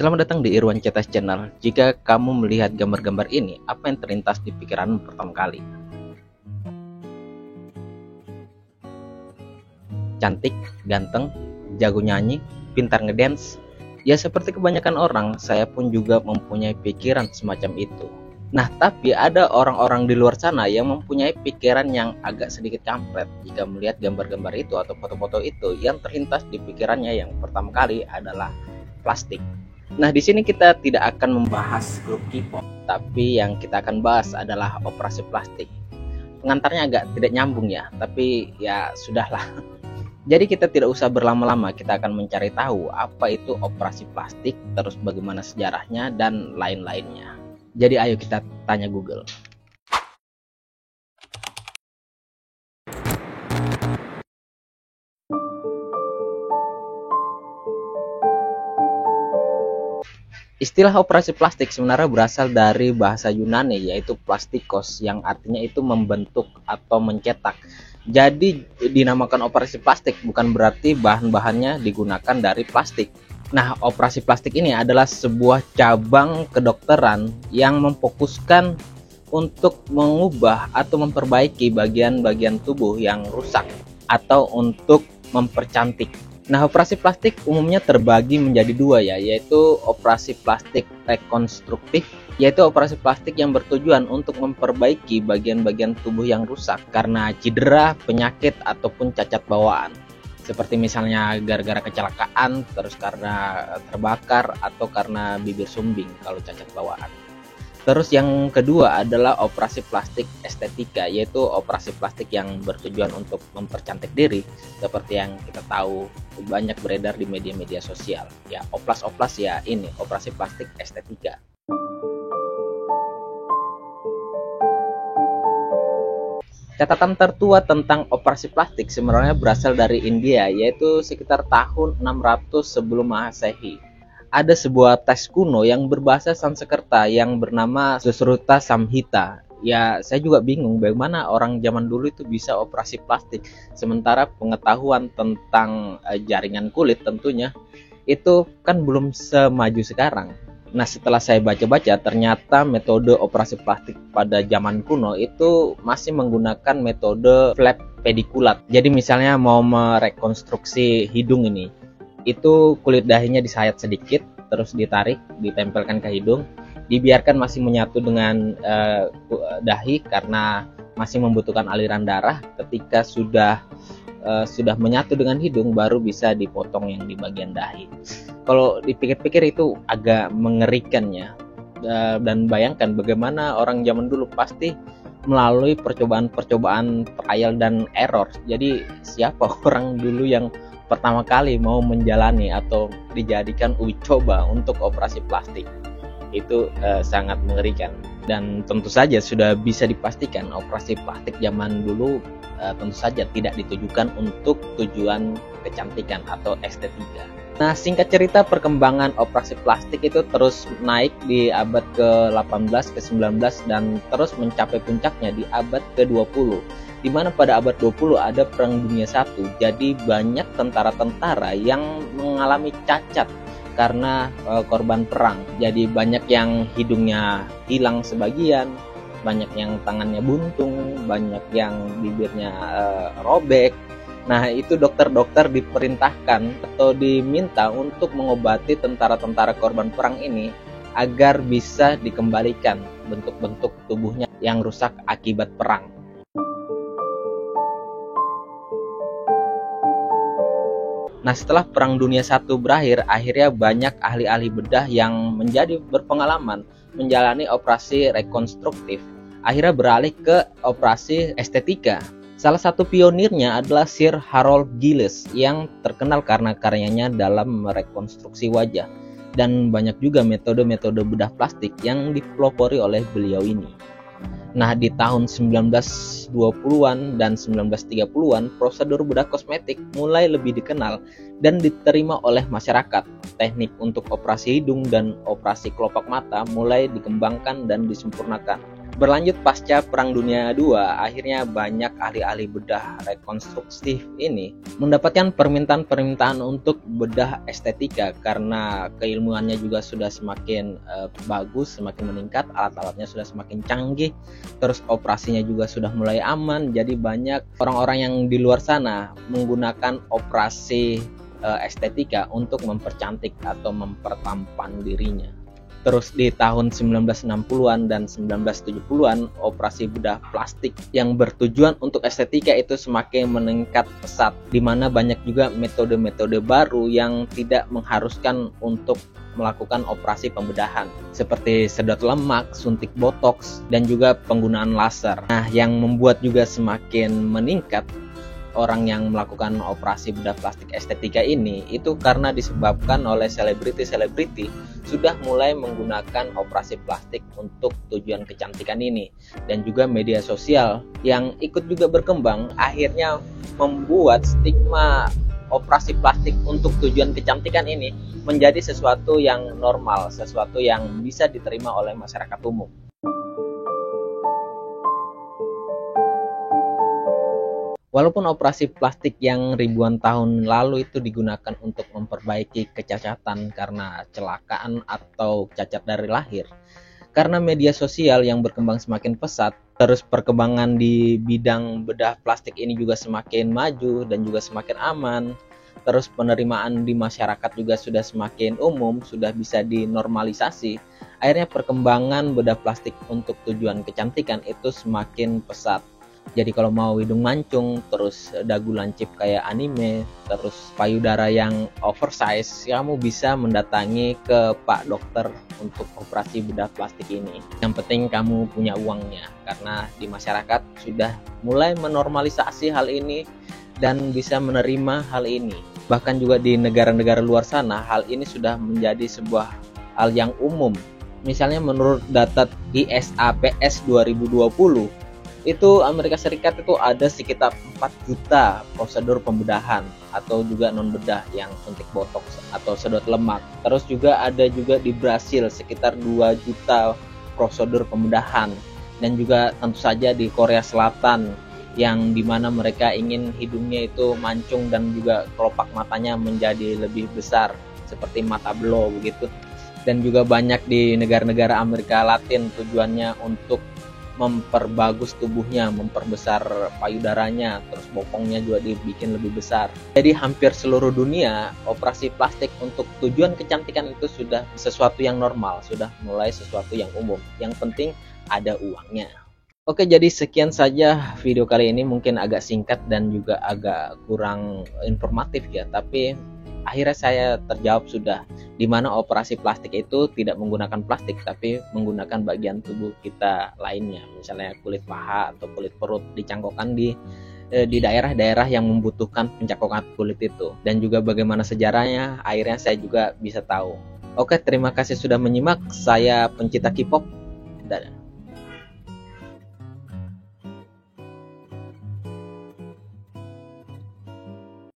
Selamat datang di Irwan Cetas Channel. Jika kamu melihat gambar-gambar ini, apa yang terlintas di pikiranmu pertama kali? Cantik, ganteng, jago nyanyi, pintar ngedance? Ya seperti kebanyakan orang, saya pun juga mempunyai pikiran semacam itu. Nah, tapi ada orang-orang di luar sana yang mempunyai pikiran yang agak sedikit kampret jika melihat gambar-gambar itu atau foto-foto itu. Yang terlintas di pikirannya yang pertama kali adalah plastik. Nah, di sini kita tidak akan membahas grup K-pop, tapi yang kita akan bahas adalah operasi plastik. Pengantarnya agak tidak nyambung ya, tapi ya sudahlah. Jadi kita tidak usah berlama-lama, kita akan mencari tahu apa itu operasi plastik, terus bagaimana sejarahnya dan lain-lainnya. Jadi ayo kita tanya Google. Istilah operasi plastik sebenarnya berasal dari bahasa Yunani, yaitu plastikos, yang artinya itu membentuk atau mencetak. Jadi dinamakan operasi plastik bukan berarti bahan-bahannya digunakan dari plastik. Nah, operasi plastik ini adalah sebuah cabang kedokteran yang memfokuskan untuk mengubah atau memperbaiki bagian-bagian tubuh yang rusak atau untuk mempercantik. Nah, operasi plastik umumnya terbagi menjadi dua ya, yaitu operasi plastik rekonstruktif, yaitu operasi plastik yang bertujuan untuk memperbaiki bagian-bagian tubuh yang rusak karena cedera, penyakit, ataupun cacat bawaan. Seperti misalnya gara-gara kecelakaan, terus karena terbakar, atau karena bibir sumbing kalau cacat bawaan. Terus yang kedua adalah operasi plastik estetika, yaitu operasi plastik yang bertujuan untuk mempercantik diri, seperti yang kita tahu banyak beredar di media-media sosial. Ya, oplas-oplas ya ini operasi plastik estetika. Catatan tertua tentang operasi plastik sebenarnya berasal dari India, yaitu sekitar tahun 600 sebelum Masehi. Ada sebuah teks kuno yang berbahasa Sanskerta yang bernama Susruta Samhita. Ya, saya juga bingung bagaimana orang zaman dulu itu bisa operasi plastik, sementara pengetahuan tentang jaringan kulit tentunya itu kan belum semaju sekarang. Nah, setelah saya baca-baca, ternyata metode operasi plastik pada zaman kuno itu masih menggunakan metode flap pedikulat. Jadi misalnya mau merekonstruksi hidung ini, itu kulit dahinya disayat sedikit, terus ditarik, ditempelkan ke hidung, dibiarkan masih menyatu dengan dahi karena masih membutuhkan aliran darah. Ketika sudah menyatu dengan hidung, baru bisa dipotong yang di bagian dahi. Kalau dipikir-pikir itu agak mengerikan ya, dan bayangkan bagaimana orang zaman dulu pasti melalui percobaan-percobaan trial dan error. Jadi siapa orang dulu yang pertama kali mau menjalani atau dijadikan uji coba untuk operasi plastik? Itu sangat mengerikan, dan tentu saja sudah bisa dipastikan operasi plastik zaman dulu tentu saja tidak ditujukan untuk tujuan kecantikan atau estetika. Nah, singkat cerita, perkembangan operasi plastik itu terus naik di abad ke-18, ke-19, dan terus mencapai puncaknya di abad ke-20. Di mana pada abad 20 ada Perang Dunia I, jadi banyak tentara-tentara yang mengalami cacat karena korban perang. Jadi banyak yang hidungnya hilang sebagian, banyak yang tangannya buntung, banyak yang bibirnya robek. Nah, itu dokter-dokter diperintahkan atau diminta untuk mengobati tentara-tentara korban perang ini agar bisa dikembalikan bentuk-bentuk tubuhnya yang rusak akibat perang. Nah, setelah Perang Dunia I berakhir, akhirnya banyak ahli-ahli bedah yang menjadi berpengalaman menjalani operasi rekonstruktif, akhirnya beralih ke operasi estetika. Salah satu pionirnya adalah Sir Harold Gilles yang terkenal karena karyanya dalam merekonstruksi wajah, dan banyak juga metode-metode bedah plastik yang dipelopori oleh beliau ini. Nah, di tahun 1920-an dan 1930-an, prosedur bedah kosmetik mulai lebih dikenal dan diterima oleh masyarakat. Teknik untuk operasi hidung dan operasi kelopak mata mulai dikembangkan dan disempurnakan. Berlanjut pasca Perang Dunia II, akhirnya banyak ahli-ahli bedah rekonstruktif ini mendapatkan permintaan-permintaan untuk bedah estetika karena keilmuannya juga sudah semakin bagus, semakin meningkat, alat-alatnya sudah semakin canggih, terus operasinya juga sudah mulai aman. Jadi banyak orang-orang yang di luar sana menggunakan operasi estetika untuk mempercantik atau mempertampan dirinya. Terus di tahun 1960-an dan 1970-an, operasi bedah plastik yang bertujuan untuk estetika itu semakin meningkat pesat, di mana banyak juga metode-metode baru yang tidak mengharuskan untuk melakukan operasi pembedahan, seperti sedot lemak, suntik botox, dan juga penggunaan laser. Nah, yang membuat juga semakin meningkat orang yang melakukan operasi bedah plastik estetika ini itu karena disebabkan oleh selebriti-selebriti sudah mulai menggunakan operasi plastik untuk tujuan kecantikan ini, dan juga media sosial yang ikut juga berkembang akhirnya membuat stigma operasi plastik untuk tujuan kecantikan ini menjadi sesuatu yang normal, sesuatu yang bisa diterima oleh masyarakat umum. Walaupun operasi plastik yang ribuan tahun lalu itu digunakan untuk memperbaiki kecacatan karena kecelakaan atau cacat dari lahir, karena media sosial yang berkembang semakin pesat, terus perkembangan di bidang bedah plastik ini juga semakin maju dan juga semakin aman, terus penerimaan di masyarakat juga sudah semakin umum, sudah bisa dinormalisasi, akhirnya perkembangan bedah plastik untuk tujuan kecantikan itu semakin pesat. Jadi kalau mau hidung mancung, terus dagu lancip kayak anime, terus payudara yang oversize, kamu bisa mendatangi ke Pak Dokter untuk operasi bedah plastik ini. Yang penting kamu punya uangnya, karena di masyarakat sudah mulai menormalisasi hal ini dan bisa menerima hal ini. Bahkan juga di negara-negara luar sana, hal ini sudah menjadi sebuah hal yang umum. Misalnya menurut data ISAPS 2020, itu Amerika Serikat itu ada sekitar 4 juta prosedur pembedahan atau juga non bedah yang suntik botox atau sedot lemak. Terus juga ada juga di Brasil sekitar 2 juta prosedur pembedahan, dan juga tentu saja di Korea Selatan yang dimana mereka ingin hidungnya itu mancung dan juga kelopak matanya menjadi lebih besar seperti mata blow begitu. Dan juga banyak di negara-negara Amerika Latin tujuannya untuk memperbagus tubuhnya, memperbesar payudaranya, terus bokongnya juga dibikin lebih besar. Jadi hampir seluruh dunia operasi plastik untuk tujuan kecantikan itu sudah sesuatu yang normal, sudah mulai sesuatu yang umum. Yang penting ada uangnya. Oke, jadi sekian saja video kali ini, mungkin agak singkat dan juga agak kurang informatif ya, tapi akhirnya saya terjawab sudah, di mana operasi plastik itu tidak menggunakan plastik tapi menggunakan bagian tubuh kita lainnya, misalnya kulit paha atau kulit perut, dicangkokkan di daerah-daerah yang membutuhkan pencangkokan kulit itu, dan juga bagaimana sejarahnya akhirnya saya juga bisa tahu. Oke, terima kasih sudah menyimak. Saya pencinta K-pop. Dadah.